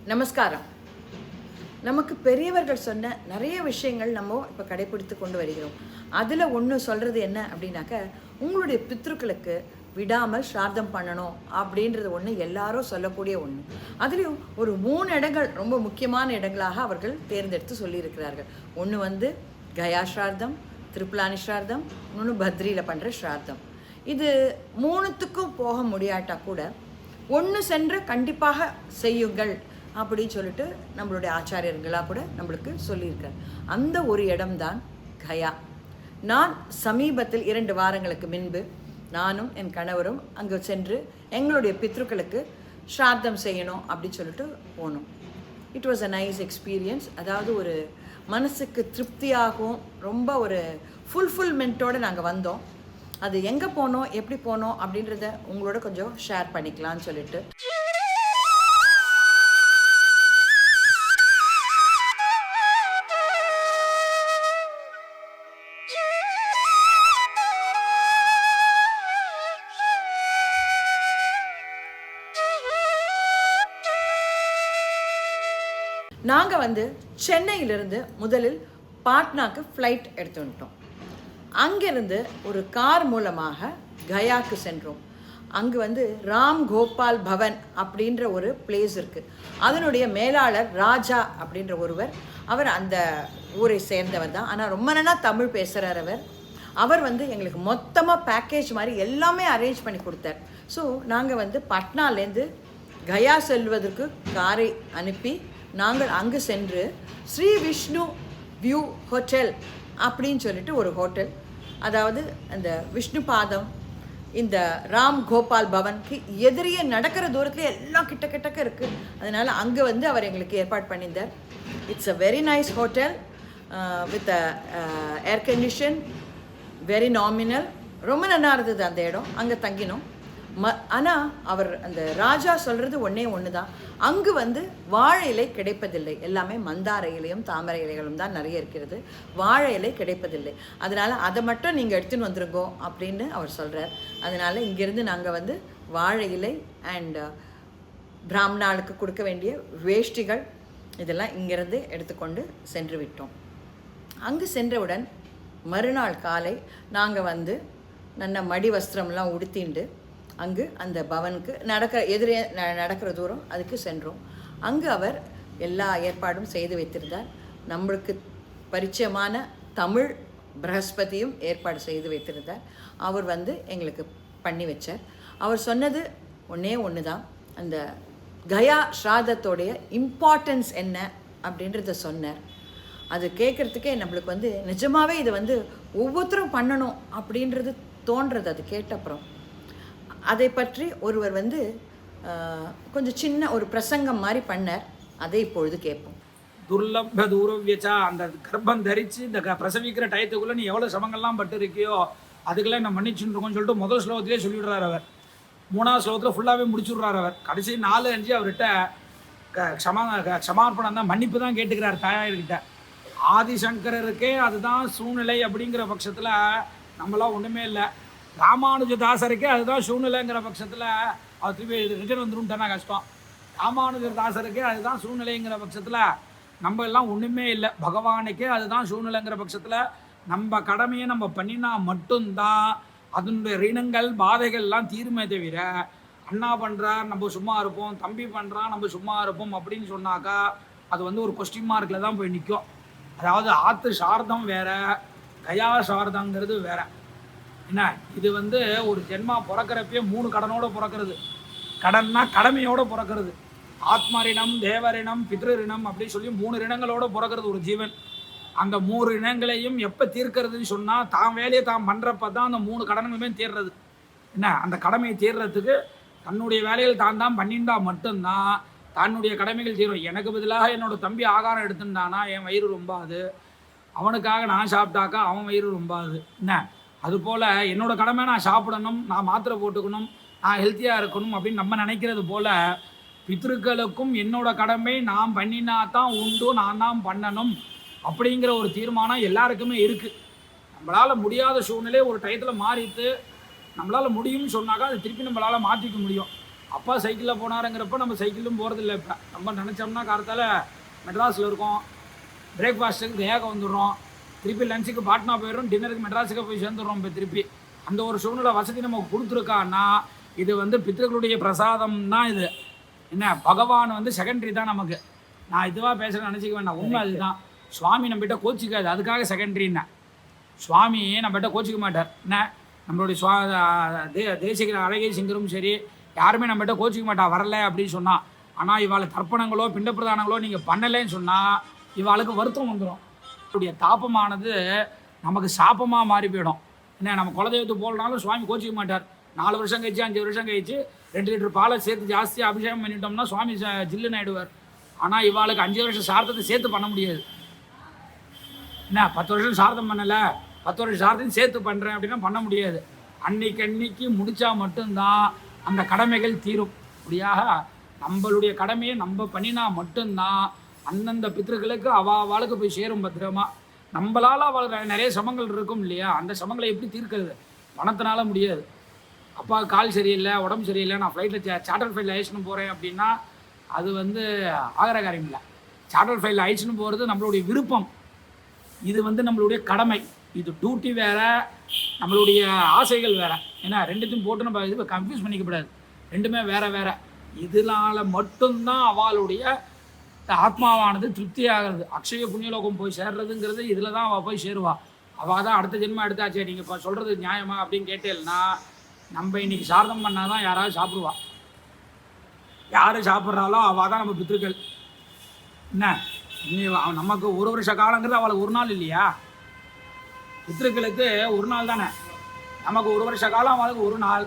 நமஸ்காரம். நமக்கு பெரியவர்கள் சொன்ன நிறைய விஷயங்கள் நம்ம இப்போ கடைப்பிடித்து கொண்டு வருகிறோம். அதில் ஒன்று சொல்கிறது என்ன அப்படின்னாக்க, உங்களுடைய பித்ருக்களுக்கு விடாமல் ஸ்ரார்த்தம் பண்ணணும் அப்படின்றது ஒன்று எல்லாரும் சொல்லக்கூடிய ஒன்று. அதுலேயும் ஒரு 3 இடங்கள் ரொம்ப முக்கியமான இடங்களாக அவர்கள் தேர்ந்தெடுத்து சொல்லியிருக்கிறார்கள். ஒன்று கயா ஸ்ரார்த்தம், திருப்புலானி ஸ்ரார்த்தம், இன்னொன்று பத்ரியில் பண்ணுற ஸ்ரார்த்தம். இது 3த்துக்கும் போக முடியாட்டா கூட ஒன்று சென்று கண்டிப்பாக செய்யுங்கள் அப்படின்னு சொல்லிட்டு நம்மளுடைய ஆச்சாரியர்களாக கூட நம்மளுக்கு சொல்லியிருக்கார். அந்த ஒரு இடம்தான் கயா. நான் சமீபத்தில் 2 வாரங்களுக்கு முன்பு நானும் என் கணவரும் அங்கே சென்று எங்களுடைய பித்ருக்களுக்கு ஸ்ரார்த்தம் செய்யணும் அப்படின்னு சொல்லிட்டு போனோம். It was a nice experience. அதாவது ஒரு மனசுக்கு திருப்தியாகவும் ரொம்ப ஒரு ஃபுல்ஃபில்மெண்ட்டோடு நாங்கள் வந்தோம். அது எங்கே போனோம், எப்படி போனோம் அப்படின்றத உங்களோட கொஞ்சம் ஷேர் பண்ணிக்கலான்னு சொல்லிட்டு. நாங்கள் சென்னையிலிருந்து முதலில் பாட்னாக்கு ஃப்ளைட் எடுத்து வந்துட்டோம். அங்கேருந்து ஒரு கார் மூலமாக கயாவுக்கு சென்றோம். அங்கே ராம் கோபால் பவன் அப்படின்ற ஒரு பிளேஸ் இருக்குது. அதனுடைய மேலாளர் ராஜா அப்படின்ற ஒருவர், அவர் அந்த ஊரை சேர்ந்தவர் தான். ஆனால் ரொம்ப நல்லா தமிழ் பேசுகிறார் அவர் எங்களுக்கு மொத்தமாக பேக்கேஜ் மாதிரி எல்லாமே அரேஞ்ச் பண்ணி கொடுத்தார். ஸோ நாங்கள் பட்னாலேருந்து கயா செல்வதற்கு காரை அனுப்பி நாங்கள் அங்கு சென்று ஸ்ரீ விஷ்ணு வியூ ஹோட்டல் அப்படின்னு சொல்லிட்டு ஒரு ஹோட்டல், அதாவது அந்த விஷ்ணு பாதம் இந்த ராம் கோபால் பவனுக்கு எதிரியே நடக்கிற தூரத்துலேயே எல்லாம் கிட்ட கிட்டக்க இருக்குது. அதனால் அங்கே அவர் எங்களுக்கு ஏற்பாடு பண்ணியிருந்தார். It's a very nice hotel with air condition, very nominal. ரொம்ப நல்லா இருந்தது அந்த இடம். அங்கே தங்கினோம். ஆனால் அவர் அந்த ராஜா சொல்கிறது ஒன்று தான், அங்கு வாழை இலை கிடைப்பதில்லை. எல்லாமே மந்தார இலையும் தாமரை இலைகளும் தான் நிறைய இருக்கிறது. வாழை இலை கிடைப்பதில்லை. அதனால் அதை மட்டும் நீங்கள் எடுத்துன்னு வந்துருங்கோ அப்படின்னு அவர் சொல்கிறார். அதனால் இங்கேருந்து நாங்கள் வாழை இலை அண்ட் பிராமணாளுக்கு கொடுக்க வேண்டிய வேஷ்டிகள் இதெல்லாம் இங்கேருந்து எடுத்துக்கொண்டு சென்று விட்டோம். அங்கு சென்றவுடன் மறுநாள் காலை நாங்கள் நல்ல மடி வஸ்திரம்லாம் உடுத்திண்டு அங்கு அந்த பவனுக்கு நடக்கிற தூரம் அதுக்கு சென்றோம். அங்கு அவர் எல்லா ஏற்பாடும் செய்து வைத்திருந்தார். நம்மளுக்கு பரிச்சயமான தமிழ் பிரகஸ்பதியும் ஏற்பாடு செய்து வைத்திருந்தார். அவர் எங்களுக்கு பண்ணி வச்சார். அவர் சொன்னது ஒன்று தான், அந்த கயா ஸ்ராதத்தோடைய இம்பார்ட்டன்ஸ் என்ன அப்படின்றத சொன்னார். அது கேட்குறதுக்கே நம்மளுக்கு நிஜமாகவே இது ஒவ்வொருத்தரும் பண்ணணும் அப்படின்றது தோன்றது. அது கேட்டப்புறம் அதை பற்றி ஒருவர் கொஞ்சம் சின்ன ஒரு பிரசங்கம் மாதிரி பண்ணார். அதை இப்பொழுது கேட்போம். துர்லப தூரவியச்சா, அந்த கர்ப்பம் தரித்து இந்த பிரசவிக்கிற டயத்துக்குள்ளே நீ எவ்வளோ சிரமங்கள்லாம் பட்டு இருக்கியோ அதுக்கெல்லாம் என்ன மன்னிச்சுட்டு இருக்கோன்னு சொல்லிட்டு முதல் ஸ்லோகத்திலே சொல்லிவிடுறார் அவர். 3ஆவது ஸ்லோகத்தில் ஃபுல்லாகவே முடிச்சுடுறார் அவர். கடைசி 4-5 அவர்கிட்ட க்ஷமார்ப்பணம் தான், மன்னிப்பு தான் கேட்டுக்கிறார் தாயார்கிட்ட. ஆதிசங்கரருக்கே அதுதான் சூழ்நிலை அப்படிங்கிற பட்சத்தில் நம்மளாம் ஒன்றுமே இல்லை. ராமானுஜதாசருக்கே அதுதான் சூழ்நிலைங்கிற பட்சத்தில் அவர் திருப்பி ரிட்டர்ன் வந்துருன்ட்டானா கஷ்டம். ராமானுஜதாசருக்கே அதுதான் சூழ்நிலைங்கிற பட்சத்தில் நம்ம எல்லாம் ஒன்றுமே இல்லை. பகவானுக்கே அதுதான் சூழ்நிலைங்கிற பட்சத்தில் நம்ம கடமையை நம்ம பண்ணினா மட்டும்தான் அதனுடைய ரிணங்கள் பாதைகள்லாம் தீர்மே தவிர, அண்ணா பண்ணுறார் நம்ம சும்மா இருப்போம், தம்பி பண்ணுறான் நம்ம சும்மா இருப்போம் அப்படின்னு சொன்னாக்கா அது ஒரு கொஸ்டின் மார்க்கில் தான் போய் நிற்கும். அதாவது ஆத்து சார்த்தம் வேற, கயா சார்த்தங்கிறது வேற. என்ன இது ஒரு ஜென்மா பிறக்கிறப்பே 3 கடனோடு பிறக்கிறது. கடன்னா கடமையோடு பிறக்கிறது. ஆத்மரிணம், தேவரிணம், பித்ருரிணம் அப்படி சொல்லி 3 ரிணங்களோடு பிறக்கிறது ஒரு ஜீவன். அந்த 3 ரிணங்களையும் எப்போ தீர்க்கிறதுன்னு சொன்னால் தான் வேலையை தான் பண்ணுறப்ப தான் அந்த 3 கடன்களுமே தீர்றது. என்ன அந்த கடமையை தீர்றதுக்கு தன்னுடைய வேலைகள் தான் பண்ணிண்டா மட்டும்தான் தன்னுடைய கடமைகள் தீரும். எனக்கு பதிலாக என்னோடய தம்பி ஆகாரம் எடுத்துட்டானா என் வயிறு ரொம்பாது, அவனுக்காக நான் சாப்பிட்டாக்கா அவன் வயிறு ரொம்பாது. என்ன அதுபோல் என்னோடய கடமை நான் சாப்பிடணும், நான் மாத்திரை போட்டுக்கணும், நான் ஹெல்த்தியாக இருக்கணும் அப்படின்னு நம்ம நினைக்கிறது போல் பித்ருக்களுக்கும் என்னோட கடமை நான் பண்ணினா தான் உண்டு, நான் தான் பண்ணணும் அப்படிங்கிற ஒரு தீர்மானம் எல்லாருக்குமே இருக்குது. நம்மளால் முடியாத சூழ்நிலை ஒரு டயத்தில் மாறிட்டு நம்மளால் முடியும்னு சொன்னாக்கா அது திருப்பி நம்மளால் மாற்றிக்க முடியும். அப்பா சைக்கிளில் போனாருங்கிறப்ப நம்ம சைக்கிளும் போகிறதில்ல. இப்போ நம்ம நினச்சோம்னா காலத்தால் மெட்ராஸில் இருக்கோம், பிரேக்ஃபாஸ்ட்டுக்கு கயாவுக்கு வந்துடுறோம், திருப்பி லஞ்சுக்கு பாட்னா போயிடுறோம், டின்னருக்கு மெட்ராஸுக்கு போய் சேர்ந்துடுறோம். இப்போ திருப்பி அந்த ஒரு சூழ்நிலை வசதி நமக்கு கொடுத்துருக்கான்னா இது வந்து பித்ருக்களுடைய பிரசாதம் தான். இது என்ன, பகவான் வந்து செகண்டரி தான் நமக்கு. நான் இதுவாக பேசுகிறேன்னு நினச்சிக்க வேண்டாம், உண்மை அதுதான். சுவாமி நம்மகிட்ட கோச்சிக்காது, அதுக்காக செகண்டரின்னா. சுவாமி நம்மகிட்ட கோச்சிக்க மாட்டார். என்ன, நம்மளுடைய தேசிக அழகை சிங்கரும் சரி, யாருமே நம்மகிட்ட கோச்சிக்க மாட்டா வரல அப்படின்னு சொன்னால். ஆனால் இவாளை தர்ப்பணங்களோ பிண்ட பிரதானங்களோ நீங்கள் பண்ணலைன்னு சொன்னால் இவாளுக்கு வருத்தம் வந்துடும். அவருடைய தாபமானது நமக்கு சாபமாக மாறி போயிடும். என்ன, நம்ம குலதெய்வத்துக்கு போகலனாலும் சுவாமி கோச்சிக்க மாட்டார். 4 வருஷம் கழிச்சு 5 வருஷம் கழிச்சு 2 லிட்டர் பாலை சேர்த்து ஜாஸ்தியாக அபிஷேகம் பண்ணிட்டோம்னா சுவாமி ஜில்லுன்னு ஆயிடுவார். ஆனால் இவாளுக்கு 5 வருஷம் சார்த்தத்தை சேர்த்து பண்ண முடியாது. என்ன, 10 வருஷம் சார்த்தம் பண்ணலை, 10 வருஷம் சார்த்தையும் சேர்த்து பண்ணுறேன் அப்படின்னா பண்ண முடியாது. அன்னைக்கு முடித்தா மட்டும்தான் அந்த கடமைகள் தீரும். அப்படியாக நம்மளுடைய கடமையை நம்ம பண்ணினா மட்டும்தான் அந்தந்த பித்ருக்களுக்கு அவளுக்கு போய் சேரும் பத்திரமா. நம்மளால் அவளுக்கு நிறைய சமங்கள் இருக்கும் இல்லையா, அந்த சமங்களை எப்படி தீர்க்கிறது? பணத்தினால முடியாது. அப்பா கால் சரியில்லை, உடம்பு சரியில்லை, நான் ஃப்ளைட்டில் சார்ட்டர் ஃப்ளைட்டில் அழைச்சின்னு போகிறேன் அப்படின்னா அது வந்து ஆகிற காரியம் இல்லை. சார்ட்டர் ஃப்ளைட்டில் அழைச்சின்னு போகிறது நம்மளுடைய விருப்பம், இது வந்து நம்மளுடைய கடமை. இது டியூட்டி வேறு, நம்மளுடைய ஆசைகள் வேறு. ஏன்னா ரெண்டுத்தையும் போட்டு நம்ம இது கன்ஃபியூஸ் பண்ணிக்கப்படாது, ரெண்டுமே வேறு வேறு. இதனால் மட்டும்தான் அவளுடைய ஆத்மாவானது திருப்தி ஆகிறது. அக்ஷய புண்ணியலோகம் போய் சேர்றதுங்கிறது இதில் தான் அவள் போய் சேருவாள். அவள் தான் அடுத்த ஜென்மம் எடுத்தாச்சே, நீங்கள் இப்போ சொல்கிறது நியாயமா அப்படின்னு கேட்டேன்னா, நம்ம இன்றைக்கி சார்த்தம் பண்ணால் தான் யாராவது சாப்பிடுவாள். யார் சாப்பிட்றாலோ அவள் தான் நம்ம பித்ருக்கள். என்ன, நமக்கு 1 வருஷ காலங்கிறது அவளுக்கு 1 நாள் இல்லையா? பித்ருக்களுக்கு 1 நாள் தானே, நமக்கு 1 வருஷ காலம், அவளுக்கு 1 நாள்.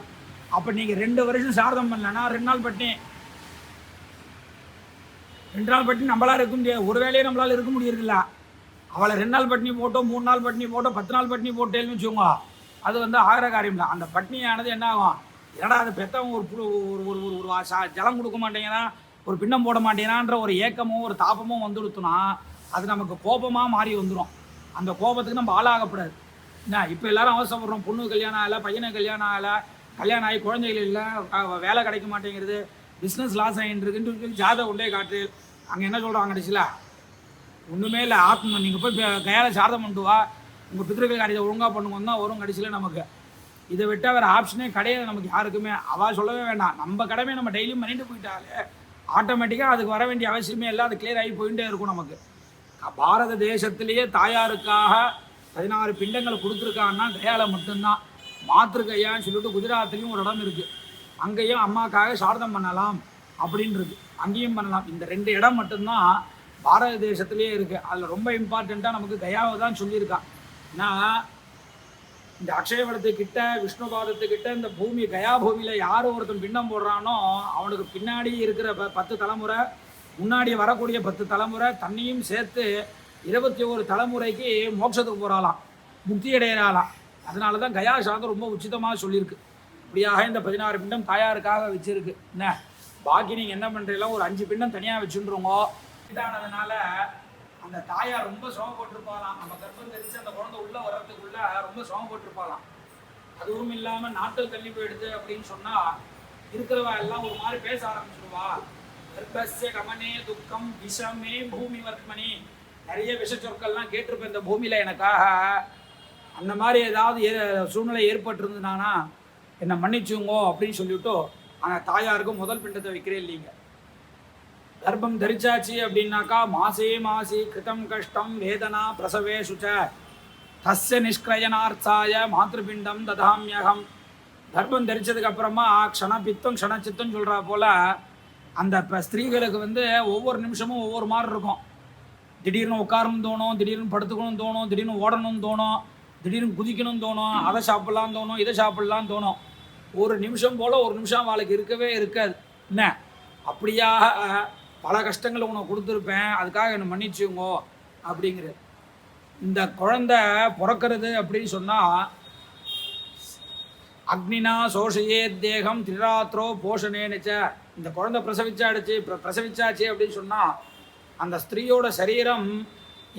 அப்போ நீங்கள் 2 வருஷம் சார்த்தம் பண்ணலன்னா 2 நாள் பட்டினி. 2 நாள் பட்டினி நம்மளால் இருக்க முடியாது. ஒரு வேலையே நம்மளால் இருக்க முடியறதில்ல. அவளை 2 நாள் பட்டினி போட்டோம், 3 நாள் பட்டினி போட்டோம், 10 நாள் பட்டினி போட்டேன்னு வச்சுக்கோங்க, அது வந்து ஆகிற காரியம் இல்லை. அந்த பட்னியானது என்ன ஆகும்? ஏன்னா அது பெற்றவங்க ஒரு ஜலம் கொடுக்க மாட்டேங்கிறான், ஒரு பின்னம் போட மாட்டேங்கிறான்ற ஒரு ஏக்கமும் ஒரு தாபமும் வந்துடுத்துனா அது நமக்கு கோபமாக மாறி வந்துடும். அந்த கோபத்துக்கு நம்ம ஆளாகக்கூடாது. என்ன, இப்போ எல்லாரும் அவசரப்படுறோம், பொண்ணு கல்யாணம் ஆகலை, பையனை கல்யாணம் ஆகலை, கல்யாணம் ஆகி குழந்தைகள் இல்லை, வேலை கிடைக்க மாட்டேங்கிறது, பிஸ்னஸ் லாஸ் ஆகிட்டுருக்குன்னு சொல்லி ஜாதகம் கொண்டே காட்டு. அங்கே என்ன சொல்கிறாங்க கடைசியில்? ஒன்றுமே இல்லை, ஆத்மா நீங்கள் போய் கையால் சாரதம் பண்ணிட்டு வா, உங்கள் பித்ருக்கள் காரியத்தை ஒழுங்காக பண்ணுவோம் தான் வரும் கடைசியில் நமக்கு. இதை விட்டால் வேறு ஆப்ஷனே கிடையாது நமக்கு யாருக்குமே. அவள் சொல்லவே வேண்டாம், நம்ம கடமையை நம்ம டெய்லியும் பண்ணிட்டு போயிட்டாலே ஆட்டோமேட்டிக்காக அதுக்கு வர வேண்டிய அவசியமே இல்லை, அது கிளியர் ஆகி போயிட்டே இருக்கும் நமக்கு. பாரத தேசத்திலேயே தாயாருக்காக 16 பிண்டங்களை கொடுத்துருக்காங்கன்னா கயாவில் மட்டும்தான். மாத்திருக்கையான்னு சொல்லிட்டு குஜராத்லேயும் ஒரு இடம் இருக்குது, அங்கேயும் அம்மாக்காக சாரதம் பண்ணலாம் அப்படின்றது, அங்கேயும் பண்ணலாம். இந்த 2 இடம் மட்டும்தான் பாரத தேசத்துலேயே இருக்குது. அதில் ரொம்ப இம்பார்ட்டண்ட்டாக நமக்கு கயாவை தான் சொல்லியிருக்கான். ஏன்னா இந்த அக்ஷயவடத்துக்கிட்ட விஷ்ணுபாதத்துக்கிட்ட இந்த பூமி கயா பூமியில் யார் ஒருத்தன் பிண்டம் போடுறானோ அவனுக்கு பின்னாடி இருக்கிற 10 தலைமுறை, முன்னாடி வரக்கூடிய 10 தலைமுறை தண்ணியும் சேர்த்து 21 தலைமுறைக்கு மோட்சத்துக்கு போகிறாளாம், முக்தி அடையிறாளாம். அதனால தான் கயா சாதம் ரொம்ப உச்சிதமாக சொல்லியிருக்கு. இப்படியாக இந்த 16 பிண்டம் தாயாருக்காக வச்சுருக்கு. என்ன, பாக்கி நீங்கள் என்ன பண்ணுறீங்களோ ஒரு 5 பிண்டம் தனியாக வச்சுருவோங்க. இதானதுனால அந்த தாயார் ரொம்ப சிரமப்பட்டிருப்பாளாம். நம்ம கர்ப்பம் தெரிச்சு அந்த குழந்தை உள்ளே வர்றதுக்குள்ள ரொம்ப சிரமப்பட்டிருப்பாளாம். அதுவும் இல்லாமல் நாட்கள் தள்ளி போயிடுது அப்படின்னு சொன்னால் இருக்கிறவா எல்லாம் ஒரு மாதிரி பேச ஆரம்பிச்சிடுவா. கர்ப்பஸ்ய கமனே துக்கம் விஷமே பூமி வர்த்மனி, நிறைய விஷ சொற்கள்லாம் கேட்டிருப்பேன் இந்த பூமியில் எனக்காக. அந்த மாதிரி ஏதாவது சூழ்நிலை ஏற்பட்டிருந்ததுனானா என்னை மன்னிச்சுங்கோ அப்படின்னு சொல்லிவிட்டு ஆனால் தாயாருக்கும் முதல் பிண்டத்தை வைக்கிறே இல்லைங்க. கர்ப்பம் தரிச்சாச்சு அப்படின்னாக்கா மாசி கிருதம் கஷ்டம் வேதனா பிரசவே சுச்ச தஸ்ய நிஷ்கிரயனார்த்தாய மாத்திருப்பிண்டம் ததாமியகம். கர்ப்பம் தரிச்சதுக்கு அப்புறமா க்ஷணபித்தம் க்ஷணச்சித்தம் சொல்கிறா போல் அந்த ஸ்திரீகளுக்கு வந்து ஒவ்வொரு நிமிஷமும் ஒவ்வொரு மாதிரி இருக்கும். திடீர்னு உட்காரணும் தோணும், திடீர்னு படுத்துக்கணும் தோணும், திடீர்னு ஓடணும்னு தோணும், திடீர்னு குதிக்கணும்னு தோணும், அதை சாப்பிட்லாம் தோணும், இதை சாப்பிட்லாம் தோணும். ஒரு நிமிஷம் போல் ஒரு நிமிஷம் அவளுக்கு இருக்கவே இருக்காது. என்ன, அப்படியாக பல கஷ்டங்களை உனக்கு கொடுத்துருப்பேன், அதுக்காக என்னை மன்னிச்சுங்கோ அப்படிங்கிறது. இந்த குழந்தை பிறக்கிறது அப்படின்னு சொன்னால் அக்னினா சோஷையே தேகம் திராத்ரோ போஷணேனுச்ச. இந்த குழந்தை பிரசவிச்சாச்சு அப்படின்னு சொன்னால் அந்த ஸ்திரீயோட சரீரம்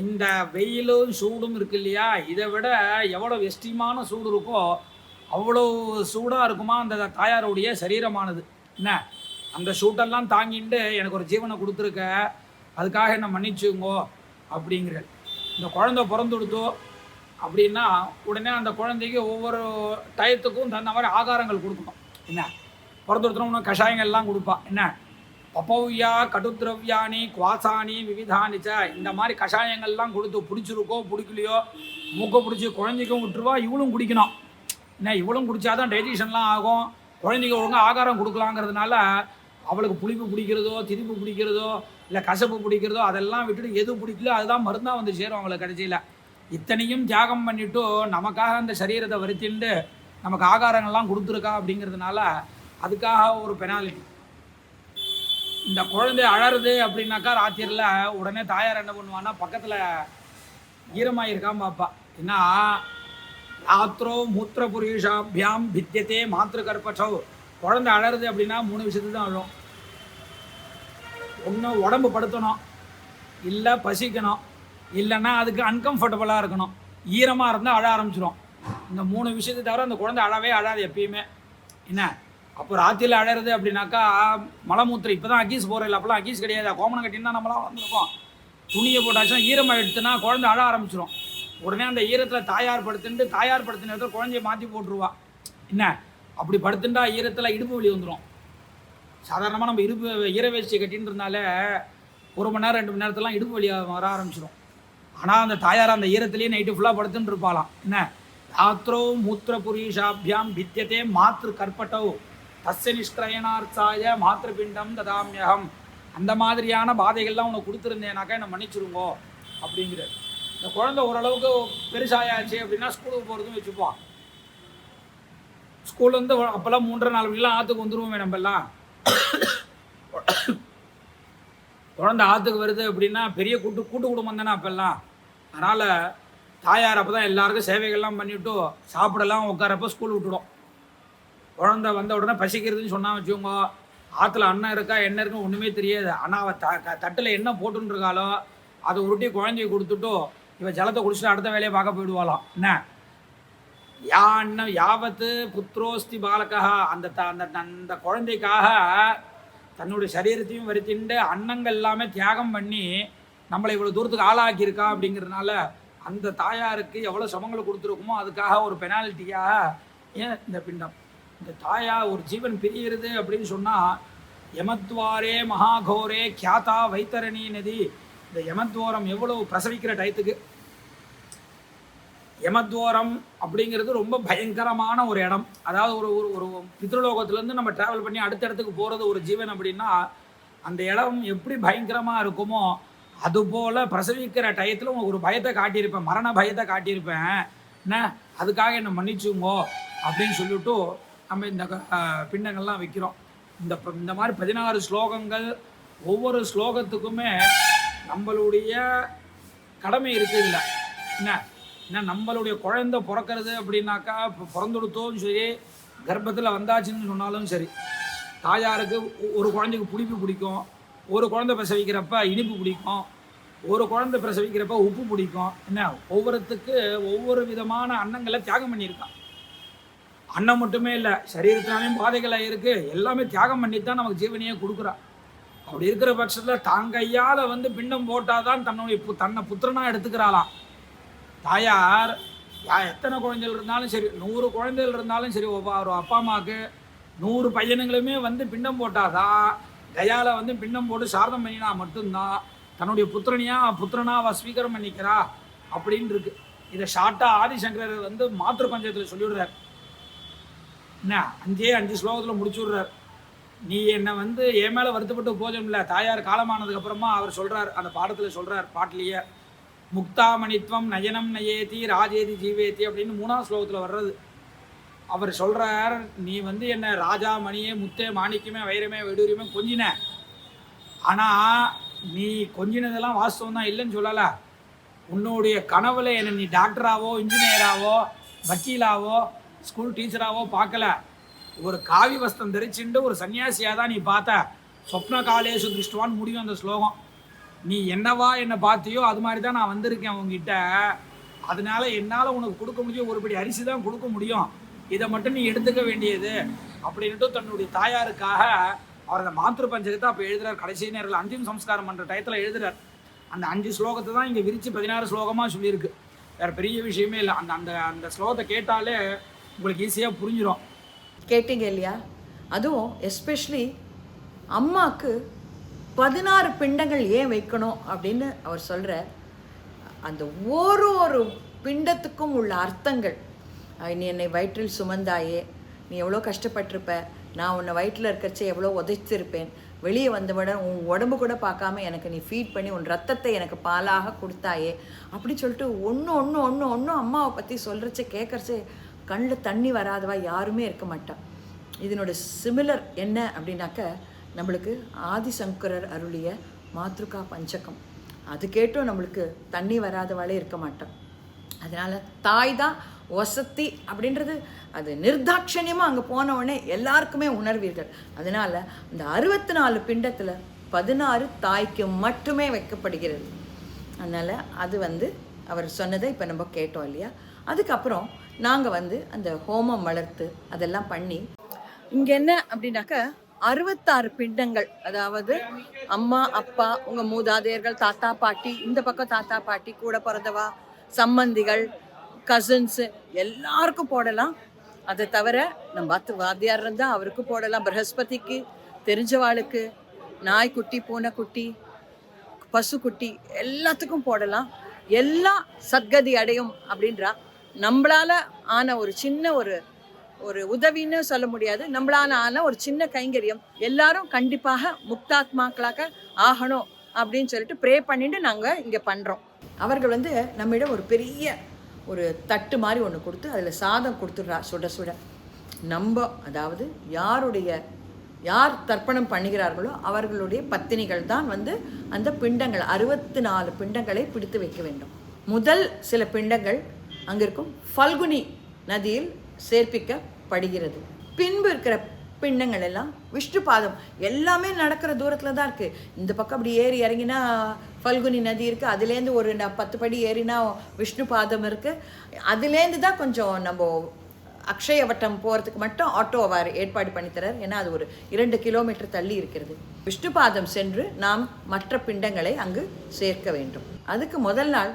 இந்த வெயிலும் சூடும் இருக்கு இல்லையா, இதை விட எவ்வளோ எஸ்ட்ரீமான சூடு இருக்கோ அவ்வளோ சூடாக இருக்குமா அந்த தாயாருடைய சரீரமானது. என்ன அந்த ஷூட்டெல்லாம் தாங்கிட்டு எனக்கு ஒரு ஜீவனை கொடுத்துருக்க, அதுக்காக என்னை மன்னிச்சுங்கோ அப்படிங்கிற. இந்த குழந்தை பிறந்து கொடுத்தோ அப்படின்னா உடனே அந்த குழந்தைக்கு ஒவ்வொரு டயத்துக்கும் தகுந்த மாதிரி ஆகாரங்கள் கொடுக்கணும். என்ன பிறந்து கொடுத்தோம்னா கஷாயங்கள்லாம் கொடுப்பா. என்ன பப்பவ்யா கடுத்ரவ்யானி குவாசானி விவிதானிச்ச, இந்த மாதிரி கஷாயங்கள்லாம் கொடுத்து பிடிச்சிருக்கோ பிடிக்கலையோ மூக்கை பிடிச்சி குழந்தைக்கும் விட்டுருவா, இவளும் குடிக்கணும். என்ன இவளும் குடித்தாதான் டைஜஷன்லாம் ஆகும், குழந்தைக்கு ஒழுங்காக ஆகாரம் கொடுக்கலாங்கிறதுனால அவளுக்கு புளிப்பு பிடிக்கிறதோ திரிப்பு பிடிக்கிறதோ இல்லை கசப்பு பிடிக்கிறதோ அதெல்லாம் விட்டுட்டு எது பிடிக்கலோ அதுதான் மருந்தாக வந்து சேரும் அவங்களுக்கு கடைசியில். இத்தனையும் தியாகம் பண்ணிவிட்டு நமக்காக அந்த சரீரத்தை வருத்திண்டு நமக்கு ஆகாரங்கள்லாம் கொடுத்துருக்கா அப்படிங்கிறதுனால அதுக்காக ஒரு பெனாலிட்டி. இந்த குழந்தை அழறது அப்படின்னாக்கா ராத்திரியில் உடனே தாயார் என்ன பண்ணுவான்னா பக்கத்தில் ஈரமாக இருக்காம பாப்பா. ஏன்னா ராத்திரோ மூத்திர புருஷாபியாம் பித்தியத்தே மாத்திரு கற்பச்சோ. குழந்தை அழறது அப்படின்னா 3 விஷயத்துக்கு தான் அழும். ஒன்று உடம்பு படுத்தணும், இல்லை பசிக்கணும், இல்லைன்னா அதுக்கு அன்கம்ஃபர்டபுளாக இருக்கணும். ஈரமாக இருந்தால் அழ ஆரம்பிச்சிடும். இந்த 3 விஷயத்தை தவிர அந்த குழந்தை அழவே அழாது எப்பயுமே. என்ன அப்போ ராத்திரியில் அழறது அப்படின்னாக்கா மலமூத்திரம். இப்போ தான் அக்கீஸ் போகிற இல்லை, அப்போலாம் அக்கீஸ் கிடையாது, கோமனம் கட்டின்னு தான் நம்மளாம் வந்திருக்கோம். துணியை போட்டாச்சுன்னா ஈரமாக எடுத்துனா குழந்தை அழ ஆரம்பிச்சிடும். உடனே அந்த ஈரத்தில் தாயார் படுத்துன இடத்துல குழந்தைய மாற்றி போட்டுருவா. என்ன அப்படி படுத்துட்டா ஈரத்தில் இடுப்பு வலி வந்துடும். சாதாரணமாக நம்ம ஈரவேஷ்டி கட்டின்னு இருந்தாலே 1 மணி நேரம் 2 மணி நேரத்துலாம் இடுப்பு வலி வர ஆரம்பிச்சிடும். ஆனால் அந்த தாயார் அந்த ஈரத்துலேயே நைட்டு ஃபுல்லாக படுத்துட்டு இருப்பாளாம். என்ன ராத்திரோ மூத்திர புரீஷாபியாம் பித்தியத்தே மாத்திரு கற்பட்டோ தஸ்ய நிஷ்கிரயணார்த்தாய மாத்திரு பிண்டம் ததாமியகம். அந்த மாதிரியான பாதைகள்லாம் உனக்கு கொடுத்துருந்தேனாக்கா என்னை மன்னிச்சிருங்கோ அப்படிங்கிற. இந்த குழந்தை ஓரளவுக்கு பெருசாயாச்சு அப்படின்னா ஸ்கூலுக்கு போகிறதும் வச்சுப்போம். ஸ்கூல்லேருந்து அப்போல்லாம் 3:30-4 மணிக்கெலாம் ஆற்றுக்கு வந்துடுவோமே நம்மெல்லாம். குழந்தை ஆற்றுக்கு வருது அப்படின்னா பெரிய கூட்டு குடும்பம் தானே அப்போல்லாம். அதனால் தாயார் அப்போ தான் எல்லாருக்கும் சேவைகள்லாம் பண்ணிவிட்டு சாப்பிடலாம் உட்காரப்போ ஸ்கூல் விட்டுடும். குழந்தை வந்த உடனே பசிக்கிறதுன்னு சொன்னால் வச்சுக்கோங்க, ஆற்றுல அண்ணன் இருக்கா என்ன இருக்குன்னு ஒன்றுமே தெரியாது. ஆனால் அவள் தட்டில் என்ன போட்டுன்னு இருக்காளோ அதை உருட்டி குழந்தைய கொடுத்துட்டு இவன் ஜலத்தை குடிச்சிட்டு அடுத்த வேலையை பார்க்க போயிடுவாளாம். என்ன அண்ணன் யாவத்து புத்ரோஸ்தி பாலக்கா. அந்த குழந்தைக்காக தன்னுடைய சரீரத்தையும் வருத்திண்டு அன்னங்கள் எல்லாமே தியாகம் பண்ணி நம்மளை இவ்வளோ தூரத்துக்கு ஆளாக்கியிருக்கா. அப்படிங்கிறதுனால அந்த தாயாருக்கு எவ்வளோ சமங்களை கொடுத்துருக்குமோ அதுக்காக ஒரு பெனால்ட்டியாக ஏன் இந்த பிண்டம். இந்த தாயார் ஒரு ஜீவன் பிரிகிறது அப்படின்னு சொன்னால் யமத்வாரே மகாகோரே கியாத்தா வைத்தரணி நதி. இந்த யமத்வாரம் எவ்வளோ பிரசவிக்கிற டயத்துக்கு. யமத்வாரம் அப்படிங்கிறது ரொம்ப பயங்கரமான ஒரு இடம். அதாவது ஒரு ஒரு பித்ருலோகத்துலேருந்து நம்ம ட்ராவல் பண்ணி அடுத்த இடத்துக்கு போகிறது ஒரு ஜீவன் அப்படின்னா அந்த இடம் எப்படி பயங்கரமாக இருக்குமோ அதுபோல் பிரசவிக்கிற டயத்தில் உங்களுக்கு ஒரு பயத்தை காட்டியிருப்பேன், மரண பயத்தை காட்டியிருப்பேன். என்ன அதுக்காக என்னை மன்னிச்சுங்கோ அப்படின்னு சொல்லிவிட்டு நம்ம இந்த பிண்டங்கள்லாம் வைக்கிறோம். இந்த மாதிரி 16 ஸ்லோகங்கள், ஒவ்வொரு ஸ்லோகத்துக்குமே நம்மளுடைய கடமை இருக்குது இல்லை. என்ன நம்மளுடைய குழந்தை பிறக்கிறது அப்படின்னாக்கா பிறந்துடுத்தோன்னு சரி, கர்ப்பத்தில் வந்தாச்சுன்னு சொன்னாலும் சரி, தாயாருக்கு ஒரு குழந்தைக்கு புளிப்பு பிடிக்கும், ஒரு குழந்தை பிரசவிக்கிறப்ப இனிப்பு பிடிக்கும், ஒரு குழந்தை பிரசவிக்கிறப்ப உப்பு பிடிக்கும். என்ன ஒவ்வொருத்துக்கு ஒவ்வொரு விதமான அன்னங்களை தியாகம் பண்ணியிருக்கான். அன்னம் மட்டுமே இல்லை, சரீரத்தினாலையும் பாதைகளாக இருக்குது, எல்லாமே தியாகம் பண்ணி தான் நமக்கு ஜீவனையே கொடுக்குறா. அப்படி இருக்கிற பட்சத்தில் தாங்கையால் பிண்டம் போட்டால் தான் தன்னை புத்திரனாக எடுத்துக்கிறாளாம் தாயார். எத்தனை குழந்தைகள் இருந்தாலும் சரி, 100 குழந்தைகள் இருந்தாலும் சரி, ஒரு அப்பா அம்மாவுக்கு 100 பையனுங்களுமே பிண்டம் போட்டாதான் கயால பிண்டம் போட்டு சாரதம் பண்ணினா மட்டும்தான் தன்னுடைய புத்திரனா ஸ்வீகாரம் பண்ணிக்கிறா அப்படின்னு இருக்கு. இதை ஷார்ட்டாக ஆதிசங்கரர் மாத்திரு பஞ்சத்தில் சொல்லிவிடுறார். என்ன 5 ஸ்லோகத்தில் முடிச்சுடுறார். நீ என்னை என் மேலே வருத்தப்பட்டு போதும் இல்லை. தாயார் காலமானதுக்கு அப்புறமா அவர் சொல்கிறார், அந்த பாடத்தில் சொல்கிறார், பாட்டிலேயே முக்தாமணித்வம் நயனம் நயேதி ராஜேதி ஜீவேதி அப்படின்னு 3ஆம் ஸ்லோகத்தில் வர்றது. அவர் சொல்கிறார், நீ என்னை ராஜா மணியே முத்தே மாணிக்கமே வைரமே வெடூரியமே கொஞ்சின. ஆனால் நீ கொஞ்சினதெல்லாம் வாஸ்தவம் தான், இல்லைன்னு சொல்லலை. உன்னுடைய கனவுல என்னை நீ டாக்டராவோ இன்ஜினியராவோ வக்கீலாவோ ஸ்கூல் டீச்சராவோ பார்க்கல. ஒரு காவி வஸ்திரம் தரிச்சுட்டு ஒரு சன்னியாசியாக தான் நீ பார்த்த. சொப்ன காலேசு திருஷ்டுவான்னு முடியும் அந்த ஸ்லோகம். நீ என்னவா என்னை பார்த்தியோ அது மாதிரி தான் நான் வந்திருக்கேன் உங்ககிட்ட. அதனால என்னால் உனக்கு கொடுக்க முடியும், ஒருபடி அரிசி தான் கொடுக்க முடியும். இதை மட்டும் நீ எடுத்துக்க வேண்டியது அப்படின்ட்டு தன்னுடைய தாயாருக்காக அவர் அந்த மாத்ரு பஞ்சகத்தை அப்போ எழுதுறார். கடைசி நேரத்தில் அந்திம சம்ஸ்காரம் பண்ணுற டயத்தில் எழுதுறார். அந்த 5 ஸ்லோகத்தை தான் இங்கே விரித்து 16 ஸ்லோகமாக சொல்லியிருக்கு. வேறு பெரிய விஷயமே இல்லை. அந்த அந்த அந்த ஸ்லோகத்தை கேட்டாலே உங்களுக்கு ஈஸியாக புரிஞ்சிடும். கேட்டீங்க இல்லையா? அதுவும் எஸ்பெஷலி அம்மாவுக்கு 16 பிண்டங்கள் ஏன் வைக்கணும் அப்படின்னு அவர் சொல்கிற அந்த ஒரு பிண்டத்துக்கும் உள்ள அர்த்தங்கள். நீ என்னை வயிற்றில் சுமந்தாயே, நீ எவ்வளோ கஷ்டப்பட்டிருப்ப, நான் உன்னை வயிற்றில் இருக்கிறச்சே எவ்வளோ உதைச்சிருப்பேன், வெளியே வந்தவுடன் உன் உடம்பு கூட பார்க்காம எனக்கு நீ ஃபீட் பண்ணி உன் ரத்தத்தை எனக்கு பாலாக கொடுத்தாயே அப்படி சொல்லிட்டு ஒன்று அம்மாவை பற்றி சொல்கிறச்சே கேட்குறச்சே கண்ணில் தண்ணி வராதவா யாருமே இருக்க மாட்டான். இதனோட சிமிலர் என்ன அப்படின்னாக்க நம்மளுக்கு ஆதிசங்கரர் அருளிய மாத்ருகா பஞ்சகம். அது கேட்டும் நம்மளுக்கு தண்ணி வராதவாளே இருக்க மாட்டான். அதனால் தாய் தான் வசத்தி அப்படின்றது அது நிர்தாட்சணியமாக அங்கே போன உடனே எல்லாருக்குமே உணர்வீர்கள். அதனால் அந்த 64 பிண்டத்தில் 16 தாய்க்கு மட்டுமே வைக்கப்படுகிறது. அதனால் அது அவர் சொன்னதை இப்போ நம்ம கேட்டோம் இல்லையா? அதுக்கப்புறம் நாங்கள் அந்த ஹோமம் வளர்த்து அதெல்லாம் பண்ணி இங்கே என்ன அப்படின்னாக்க 66 பிண்டங்கள், அதாவது அம்மா அப்பா உங்கள் மூதாதையர்கள் தாத்தா பாட்டி, இந்த பக்கம் தாத்தா பாட்டி கூட பிறந்தவா சம்பந்திகள் கசின்ஸு எல்லாருக்கும் போடலாம். அதை தவிர நம்ம வாத்தியார் இருந்தால் அவருக்கு போடலாம், பிரகஸ்பதிக்கு, தெரிஞ்சவாளுக்கு, நாய்க்குட்டி பூனைக்குட்டி பசுக்குட்டி எல்லாத்துக்கும் போடலாம். எல்லாம் சத்கதி அடையும் அப்படின்றா. நம்மளால் ஆன ஒரு சின்ன ஒரு உதவின்னு சொல்ல முடியாது, நம்மளால ஆன ஒரு சின்ன கைங்கரியம். எல்லாரும் கண்டிப்பாக முக்தாத்மாக்களாக ஆகணும் அப்படின்னு சொல்லிட்டு ப்ரே பண்ணிட்டு நாங்கள் இங்கே பண்ணுறோம். அவர்கள் நம்மிடம் ஒரு பெரிய ஒரு தட்டு மாதிரி ஒன்று கொடுத்து அதில் சாதம் கொடுத்துட்றா சுட சுட. அதாவது யார் தர்ப்பணம் பண்ணுகிறார்களோ அவர்களுடைய பத்தினிகள் தான் அந்த பிண்டங்கள் 64 பிண்டங்களை பிடித்து வைக்க வேண்டும். முதல் சில பிண்டங்கள் அங்கே இருக்கும் ஃபல்குனி நதியில் சேர்ப்பிக்கப்படுகிறது. பின்பு இருக்கிற பிண்டங்கள் எல்லாம் விஷ்ணு பாதம் எல்லாமே நடக்கிற தூரத்தில் தான் இருக்குது. இந்த பக்கம் அப்படி ஏறி இறங்கினா ஃபல்குனி நதி இருக்குது, அதுலேருந்து ஒரு 10 படி ஏறினா விஷ்ணு பாதம் இருக்குது. அதுலேருந்து தான் கொஞ்சம் நம்ம அக்ஷயவட்டம் போகிறதுக்கு மட்டும் ஆட்டோ அவர் ஏற்பாடு பண்ணித்தரார். ஏன்னா அது ஒரு 2 கிலோமீட்டர் தள்ளி இருக்கிறது. விஷ்ணு பாதம் சென்று நாம் மற்ற பிண்டங்களை அங்கு சேர்க்க வேண்டும். அதுக்கு முதல் நாள்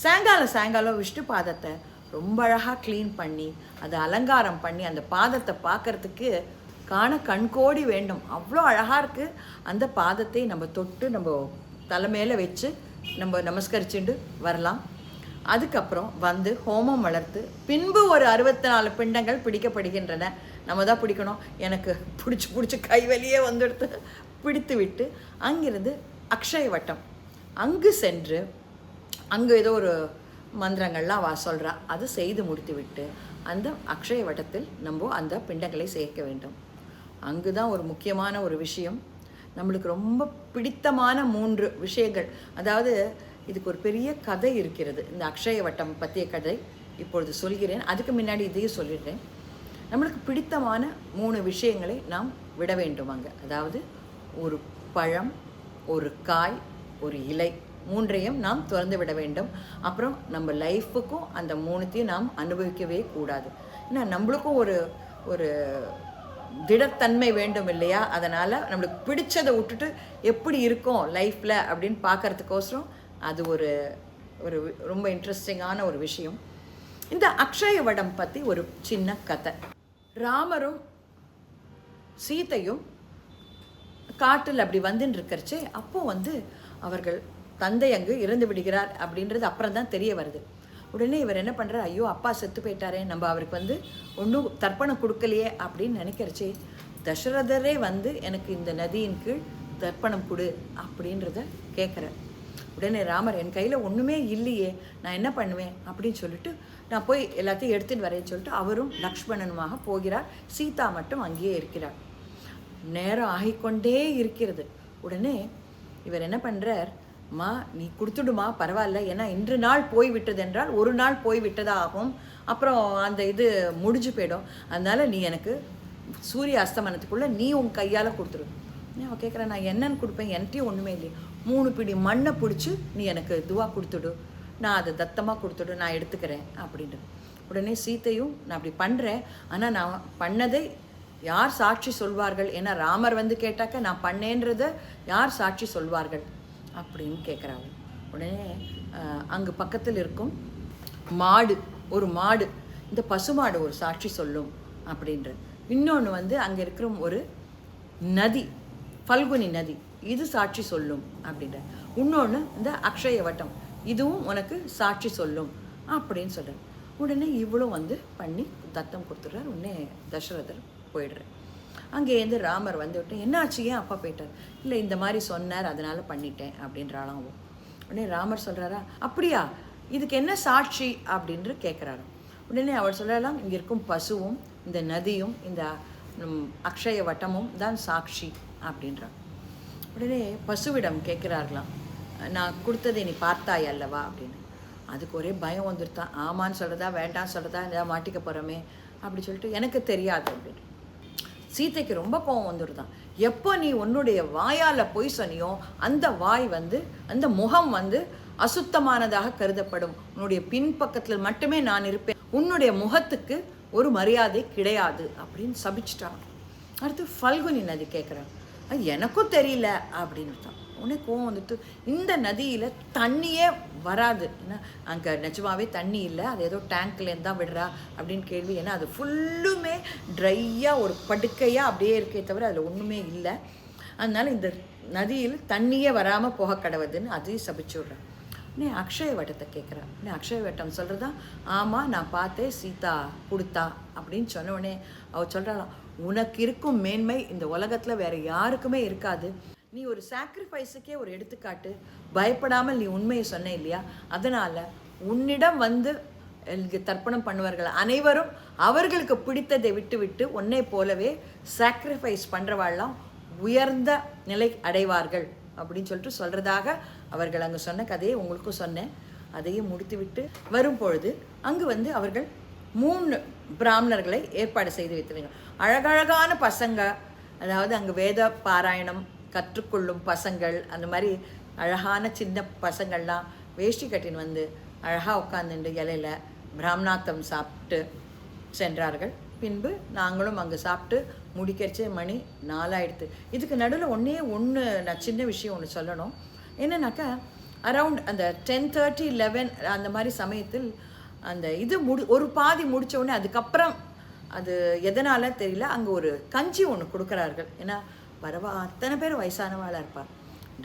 சாயங்காலம் விஷ்ணு பாதத்தை ரொம்ப அழகாக க்ளீன் பண்ணி அதை அலங்காரம் பண்ணி அந்த பாதத்தை பார்க்கறதுக்கு கண்கோடி வேண்டும். அவ்வளோ அழகாக இருக்குது. அந்த பாதத்தை நம்ம தொட்டு நம்ம தலைமையில் வச்சு நம்ம நமஸ்கரிச்சுட்டு வரலாம். அதுக்கப்புறம் ஹோமம் வளர்த்து பின்பு ஒரு 64 பிண்டங்கள் பிடிக்கப்படுகின்றன. நம்ம தான் பிடிக்கணும். எனக்கு பிடிச்சி கைவலியே வந்துடுத்து பிடித்து விட்டு அங்கிருந்து அக்ஷய வட்டம் அங்கு சென்று அங்கே ஏதோ ஒரு மந்திரங்கள்லாம் சொல்கிறா, அது செய்து முடித்து விட்டு அந்த அக்ஷய வட்டத்தில் நம்ம அந்த பிண்டங்களை சேர்க்க வேண்டும். அங்கு தான் ஒரு முக்கியமான ஒரு விஷயம், நம்மளுக்கு ரொம்ப பிடித்தமான 3 விஷயங்கள். அதாவது இதுக்கு ஒரு பெரிய கதை இருக்கிறது. இந்த அக்ஷய வட்டம் பற்றிய கதை இப்பொழுது சொல்கிறேன். அதுக்கு முன்னாடி இதையும் சொல்லிடுறேன். நம்மளுக்கு பிடித்தமான 3 விஷயங்களை நாம் விட வேண்டும் அங்கே. அதாவது ஒரு பழம், ஒரு காய், ஒரு இலை, 3ஐயும் நாம் திறந்து விட வேண்டும். அப்புறம் நம்ம லைஃபுக்கும் அந்த 3த்தையும் நாம் அனுபவிக்கவே கூடாது. ஏன்னா நம்மளுக்கும் ஒரு திடத்தன்மை வேண்டும் இல்லையா? அதனால் நம்மளுக்கு பிடிச்சதை விட்டுட்டு எப்படி இருக்கும் லைஃப்பில் அப்படின்னு பார்க்கறதுக்கோசரம் அது ஒரு ரொம்ப இன்ட்ரெஸ்டிங்கான ஒரு விஷயம். இந்த அக்ஷய வடம் பற்றி ஒரு சின்ன கதை. ராமரும் சீதையும் காட்டில் அப்படி வந்துன்னு இருக்கிறச்சே அப்போது அவர்கள் தந்தை அங்கு இறந்து விடுகிறார் அப்படின்றது அப்புறம் தான் தெரிய வருது. உடனே இவர் என்ன பண்ணுறார், ஐயோ அப்பா செத்து போயிட்டாரே, நம்ம அவருக்கு ஒன்றும் தர்ப்பணம் கொடுக்கலையே அப்படின்னு நினைக்கிறச்சே தசரதரே எனக்கு இந்த நதியின் கீழ் தர்ப்பணம் கொடு அப்படின்றத கேட்குறார். உடனே ராமர், என் கையில் ஒன்றுமே இல்லையே, நான் என்ன பண்ணுவேன் அப்படின்னு சொல்லிட்டு நான் போய் எல்லாத்தையும் எடுத்துகிட்டு வரேன்னு சொல்லிட்டு அவரும் லக்ஷ்மணனுமாக போகிறார். சீதா மட்டும் அங்கேயே இருக்கிறார். நேரம் ஆகிக்கொண்டே இருக்கிறது. உடனே இவர் என்ன பண்ணுறார், மா நீ கொடுத்துடுமா பரவாயில்ல, ஏன்னா இன்று நாள் போய்விட்டது என்றால் ஒரு நாள் போய்விட்டதாகும், அப்புறம் அந்த இது முடிஞ்சு போயிடும். அதனால் நீ எனக்கு சூரிய அஸ்தமனத்துக்குள்ளே நீ உன் கையால் கொடுத்துரு. அவன் கேட்குறேன், நான் என்னன்னு கொடுப்பேன், என்கிட்டயும் ஒன்றுமே இல்லையே, 3 பிடி மண்ணை பிடிச்சி நீ எனக்கு இதுவாக கொடுத்துடு, நான் அதை தத்தமாக கொடுத்துடு, நான் எடுத்துக்கிறேன் அப்படின்ட்டு. உடனே சீத்தையும் நான் அப்படி பண்ணுறேன், ஆனால் நான் பண்ணதை யார் சாட்சி சொல்வார்கள்? ஏன்னா ராமர் வந்து கேட்டாக்க நான் பண்ணேன்றதை யார் சாட்சி சொல்வார்கள் அப்படின்னு கேட்குறாங்க. உடனே அங்கே பக்கத்தில் இருக்கும் மாடு, ஒரு மாடு, இந்த பசுமாடு ஒரு சாட்சி சொல்லும் அப்படின்ற. இன்னொன்று வந்து அங்கே இருக்கிற ஒரு நதி, பல்குனி நதி, இது சாட்சி சொல்லும் அப்படின்ற. இன்னொன்று இந்த அக்ஷய வட்டம், இதுவும் உனக்கு சாட்சி சொல்லும் அப்படின்னு சொல்கிறார். உடனே இவ்வளோ வந்து பண்ணி தத்தம் கொடுத்துட்றார். உடனே தசரதர் போயிடுறார். அங்கேருந்து ராமர் வந்து விட்டு என்னாச்சு, ஏன் அப்பா போயிட்டார்? இல்லை இந்த மாதிரி சொன்னார் அதனால் பண்ணிட்டேன் அப்படின்றாலும். உடனே ராமர் சொல்கிறாரா, அப்படியா, இதுக்கு என்ன சாட்சி அப்படின்று கேட்குறாரு. உடனே அவர் சொல்லலாம், இங்கே இருக்கும் பசுவும் இந்த நதியும் இந்த அக்ஷய வட்டமும் தான் சாட்சி அப்படின்றார். உடனே பசுவிடம் கேட்குறார்களாம், நான் கொடுத்ததை நீ பார்த்தாய் அல்லவா அப்படின்னு. அதுக்கு ஒரே பயம் வந்துருத்தான். ஆமான்னு சொல்கிறதா வேண்டான்னு சொல்கிறதா, ஏதாவது மாட்டிக்க போகிறோமே அப்படி சொல்லிட்டு எனக்கு தெரியாது அப்படின்னு. சீதைக்கு ரொம்ப கோவம் வந்துடுதான். எப்போ நீ உன்னுடைய வாயால் பொய் சொன்னியோ அந்த வாய் வந்து, அந்த முகம் வந்து அசுத்தமானதாக கருதப்படும். உன்னுடைய பின்பக்கத்தில் மட்டுமே நான் இருப்பேன், உன்னுடைய முகத்துக்கு ஒரு மரியாதை கிடையாது அப்படின்னு சபிச்சிட்டான். அடுத்து பல்குனி நதி கேட்குறான், அது எனக்கும் தெரியல அப்படின்னு தான். உடனே கோவம் வந்துட்டு, இந்த நதியில் தண்ணியே வராது, ஏன்னா அங்கே நிஜமாவே தண்ணி இல்லை, அது ஏதோ டேங்க்லேருந்து தான் விடுறா அப்படின்னு கேள்வி. ஏன்னா அது ஃபுல்லுமே ட்ரையாக ஒரு படுக்கையாக அப்படியே இருக்கே தவிர அதில் ஒன்றுமே இல்லை. அதனால் இந்த நதியில் தண்ணியே வராமல் போக கடவுதுன்னு அதையும் சபிச்சு விட்றேன். நீ அக்ஷய வட்டத்தை கேட்குறா. நீ அக்ஷய வட்டம் சொல்கிறதா, ஆமாம் நான் பார்த்தேன், சீதா கொடுத்தா அப்படின்னு சொன்ன உடனே அவள் சொல்கிறாளாம், உனக்கு இருக்கும் மேன்மை இந்த உலகத்தில் வேறு யாருக்குமே இருக்காது. நீ ஒரு சாக்ரிஃபைஸுக்கே ஒரு எடுத்துக்காட்டு, பயப்படாமல் நீ உண்மையை சொன்ன இல்லையா, அதனால் உன்னிடம் வந்து தர்ப்பணம் பண்ணுவார்கள் அனைவரும் அவர்களுக்கு பிடித்ததை விட்டு விட்டு உன்னை போலவே சாக்ரிஃபைஸ் பண்ணுறவாள்லாம் உயர்ந்த நிலை அடைவார்கள் அப்படின்னு சொல்லிட்டு சொல்கிறதாக அவர்கள் அங்கே சொன்ன கதையை உங்களுக்கும் சொன்னேன். அதையும் முடித்து விட்டு வரும் பொழுது அங்கு வந்து அவர்கள் 3 பிராமணர்களை ஏற்பாடு செய்து வைத்திருந்தாங்க. அழகழகான பசங்க, அதாவது அங்கே வேத பாராயணம் கற்றுக்கொள்ளும் பசங்கள், அந்த மாதிரி அழகான சின்ன பசங்கள்லாம் வேஷ்டி கட்டின்னு வந்து அழகாக உட்காந்துட்டு இலையில பிராமணாத்தம் சாப்பிட்டு சென்றார்கள். பின்பு நாங்களும் அங்கே சாப்பிட்டு முடிக்கிறச்சே மணி 4 ஆயிடுத்து. இதுக்கு நடுவில் ஒன்று நான் சின்ன விஷயம் ஒன்று சொல்லணும். என்னன்னாக்கா அரவுண்ட் அந்த 10:30 11 அந்த மாதிரி சமயத்தில் அந்த இது ஒரு பாதி முடித்த உடனே அதுக்கப்புறம் அது எதனால் தெரியல, அங்கே ஒரு கஞ்சி ஒன்று கொடுக்குறார்கள். ஏன்னா வரவா அத்தனை பேர் வயசானவாளாக இருப்பாள்,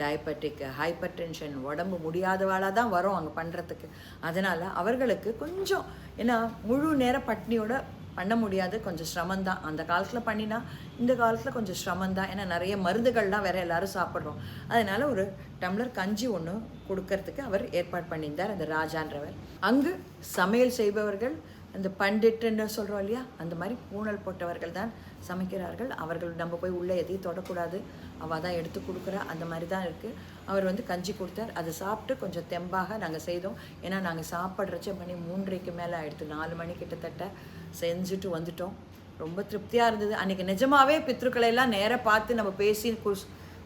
டயபெட்டிக், ஹைப்பர் டென்ஷன், உடம்பு முடியாதவாளாக தான் வரும் அங்கே பண்ணுறதுக்கு. அதனால் அவர்களுக்கு கொஞ்சம், ஏன்னா முழு நேர பட்னியோட பண்ண முடியாது, கொஞ்சம் சிரமந்தான். அந்த காலத்தில் பண்ணினா இந்த காலத்தில் கொஞ்சம் சிரமந்தான், ஏன்னா நிறைய மருந்துகள்லாம் வேறு எல்லோரும் சாப்பிட்றோம். அதனால் ஒரு டம்ளர் கஞ்சி ஒன்று கொடுக்கறதுக்கு அவர் ஏற்பாடு பண்ணியிருந்தார் அந்த ராஜான்றவர். அங்கு சமையல் செய்பவர்கள் அந்த பண்டிட்டுன்னு சொல்கிறோம் இல்லையா, அந்த மாதிரி பூணல் போட்டவர்கள் தான் சமைக்கிறார்கள். அவர்கள் நம்ம போய் உள்ளே எதையும் தொடக்கூடாது, அவள் தான் எடுத்து கொடுக்குறா, அந்த மாதிரி தான் இருக்குது. அவர் வந்து கஞ்சி கொடுத்தார். அதை சாப்பிட்டு கொஞ்சம் தெம்பாக நாங்கள் செய்தோம். ஏன்னா நாங்கள் சாப்பிட்றச்ச மணி 3:30 மேலே ஆகிடுது, 4 மணி கிட்டத்தட்ட செஞ்சுட்டு வந்துட்டோம். ரொம்ப திருப்தியாக இருந்தது. அன்றைக்கி நிஜமாகவே பித்ருக்களையெல்லாம் நேராக பார்த்து நம்ம பேசி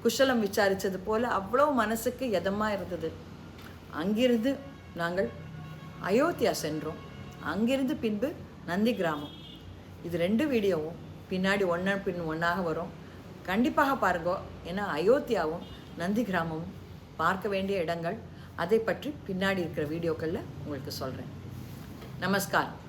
குஷலம் விசாரித்தது போல் அவ்வளோ மனசுக்கு எதமாக இருந்தது. அங்கிருந்து நாங்கள் அயோத்தியா சென்றோம். அங்கிருந்து பின்பு நந்தி கிராமம். இது 2 வீடியோவும் பின்னாடி ஒன்றன் பின் ஒன்றாக வரும். கண்டிப்பாக பாருங்க. ஏன்னா அயோத்தியாவும் நந்தி கிராமமும் பார்க்க வேண்டிய இடங்கள். அதை பற்றி பின்னாடி இருக்கிற வீடியோக்களில் உங்களுக்கு சொல்கிறேன். நமஸ்காரம்.